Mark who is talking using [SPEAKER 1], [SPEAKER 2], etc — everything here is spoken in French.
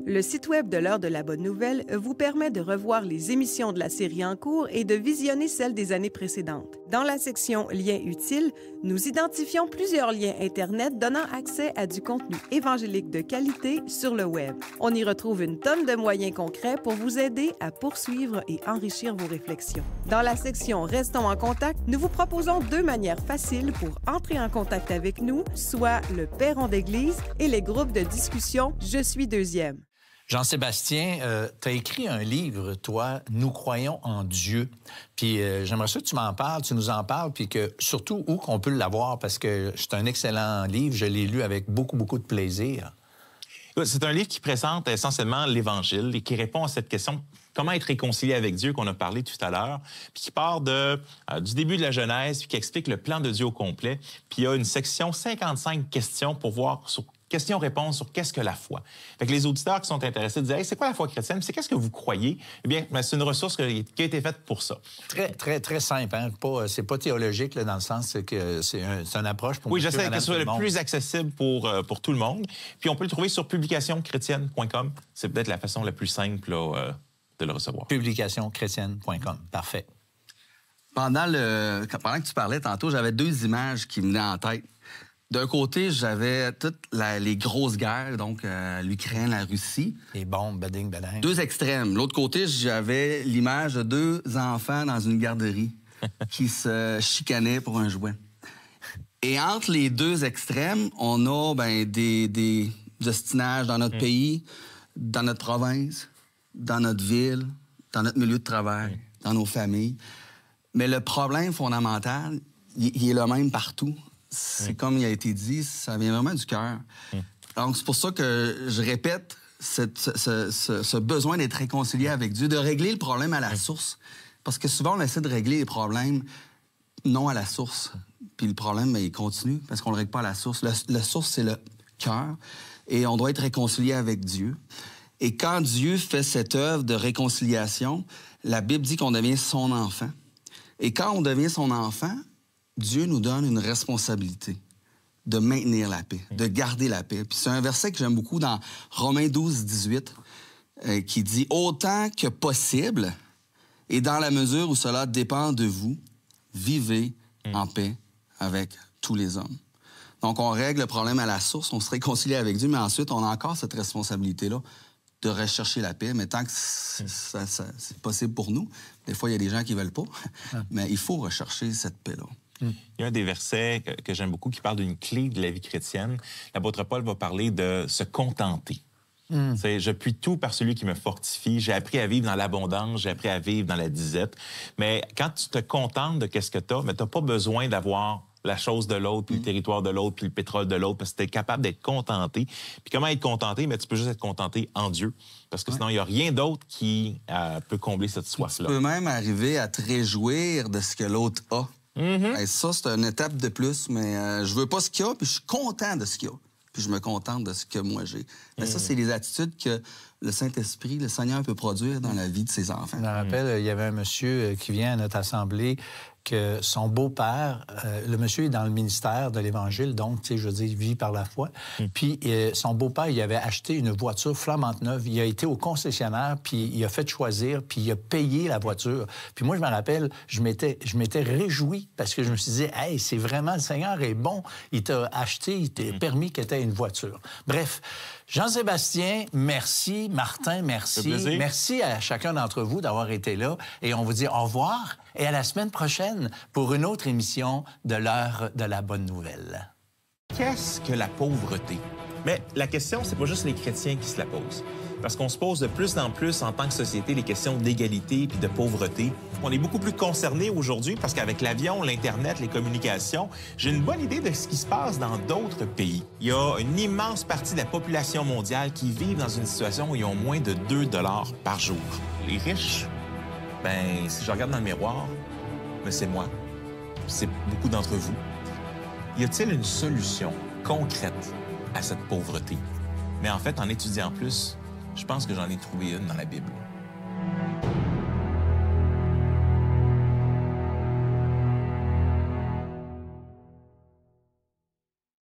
[SPEAKER 1] Le site web de l'Heure de la Bonne Nouvelle vous permet de revoir les émissions de la série en cours et de visionner celles des années précédentes. Dans la section Liens utiles, nous identifions plusieurs liens Internet donnant accès à du contenu évangélique de qualité sur le web. On y retrouve une tonne de moyens concrets pour vous aider à poursuivre et enrichir vos réflexions. Dans la section Restons en contact, nous vous proposons 2 manières faciles pour entrer en contact avec nous, soit le Perron d'Église et les groupes de discussion Je suis deuxième.
[SPEAKER 2] Jean-Sébastien, tu as écrit un livre, toi, Nous croyons en Dieu. Puis j'aimerais ça que tu m'en parles, tu nous en parles, puis que surtout où qu'on peut l'avoir, parce que c'est un excellent livre, je l'ai lu avec beaucoup, beaucoup de plaisir.
[SPEAKER 3] C'est un livre qui présente essentiellement l'Évangile et qui répond à cette question comment être réconcilié avec Dieu qu'on a parlé tout à l'heure, puis qui part du début de la Genèse, puis qui explique le plan de Dieu au complet. Puis il y a une section 55 questions pour voir sur questions-réponses sur qu'est-ce que la foi. Fait que les auditeurs qui sont intéressés disent hey, c'est quoi la foi chrétienne? C'est qu'est-ce que vous croyez? Eh bien, c'est une ressource qui a été faite pour ça.
[SPEAKER 2] Très, très, très simple. Hein? C'est pas théologique là, dans le sens que c'est une approche pour
[SPEAKER 3] oui, j'essaie que ce soit le plus accessible pour tout le monde. Puis on peut le trouver sur publicationchrétienne.com. C'est peut-être la façon la plus simple là, de le recevoir.
[SPEAKER 2] Publicationchrétienne.com. Parfait.
[SPEAKER 4] Pendant que tu parlais tantôt, j'avais 2 images qui me venaient en tête. D'un côté, j'avais toutes les grosses guerres, donc l'Ukraine, la Russie.
[SPEAKER 2] Les bombes, bading, bading.
[SPEAKER 4] 2 extrêmes. L'autre côté, j'avais l'image de 2 enfants dans une garderie qui se chicanaient pour un jouet. Et entre les 2 extrêmes, on a des ostinages dans notre pays, dans notre province, dans notre ville, dans notre milieu de travail, dans nos familles. Mais le problème fondamental, il est le même partout. C'est comme il a été dit, ça vient vraiment du cœur. Donc, c'est pour ça que je répète ce besoin d'être réconcilié avec Dieu, de régler le problème à la source. Parce que souvent, on essaie de régler les problèmes non à la source. Puis le problème, il continue parce qu'on ne le règle pas à la source. La source, c'est le cœur. Et on doit être réconcilié avec Dieu. Et quand Dieu fait cette œuvre de réconciliation, la Bible dit qu'on devient son enfant. Et quand on devient son enfant, Dieu nous donne une responsabilité de maintenir la paix, de garder la paix. Puis c'est un verset que j'aime beaucoup dans Romains 12, 18, qui dit « Autant que possible, et dans la mesure où cela dépend de vous, vivez en paix avec tous les hommes. » Donc, on règle le problème à la source, on se réconcilie avec Dieu, mais ensuite, on a encore cette responsabilité-là de rechercher la paix, mais tant que c'est possible pour nous. Des fois, il y a des gens qui ne veulent pas, mais il faut rechercher cette paix-là.
[SPEAKER 3] Il y a un des versets que j'aime beaucoup qui parle d'une clé de la vie chrétienne. L'apôtre Paul va parler de se contenter. Je puis tout par celui qui me fortifie. J'ai appris à vivre dans l'abondance, j'ai appris à vivre dans la disette. Mais quand tu te contentes de qu'est-ce que tu as, tu n'as pas besoin d'avoir la chose de l'autre, puis le territoire de l'autre, puis le pétrole de l'autre, parce que tu es capable d'être contenté. Puis comment être contenté? Mais tu peux juste être contenté en Dieu. Parce que sinon, il n'y a rien d'autre qui peut combler cette soif-là.
[SPEAKER 4] Tu peux même arriver à te réjouir de ce que l'autre a. Et ça, c'est une étape de plus, mais je veux pas ce qu'il y a, puis je suis content de ce qu'il y a. Puis je me contente de ce que moi j'ai. Mais ça, c'est les attitudes que le Saint-Esprit, le Seigneur peut produire dans la vie de ses enfants.
[SPEAKER 2] Je me rappelle, il y avait un monsieur qui vient à notre assemblée que son beau-père, le monsieur est dans le ministère de l'Évangile, donc, tu sais, je veux dire, il vit par la foi. Puis son beau-père, il avait acheté une voiture flambante neuve. Il a été au concessionnaire, puis il a fait choisir, puis il a payé la voiture. Puis moi, je me rappelle, je m'étais réjoui parce que je me suis dit, hey, c'est vraiment, le Seigneur est bon. Il t'a acheté, il t'a permis que tu aies une voiture. Bref, Jean-Sébastien, merci. Martin, merci. Merci à chacun d'entre vous d'avoir été là. Et on vous dit au revoir et à la semaine prochaine pour une autre émission de l'Heure de la Bonne Nouvelle.
[SPEAKER 3] Qu'est-ce que la pauvreté? Mais la question, c'est pas juste les chrétiens qui se la posent. Parce qu'on se pose de plus en plus en tant que société les questions d'égalité et de pauvreté. On est beaucoup plus concernés aujourd'hui parce qu'avec l'avion, l'Internet, les communications, j'ai une bonne idée de ce qui se passe dans d'autres pays. Il y a une immense partie de la population mondiale qui vit dans une situation où ils ont moins de 2 $ par jour. Les riches, ben si je regarde dans le miroir, ben, c'est moi. C'est beaucoup d'entre vous. Y a-t-il une solution concrète à cette pauvreté? Mais en fait, en étudiant plus, je pense que j'en ai trouvé une dans la Bible.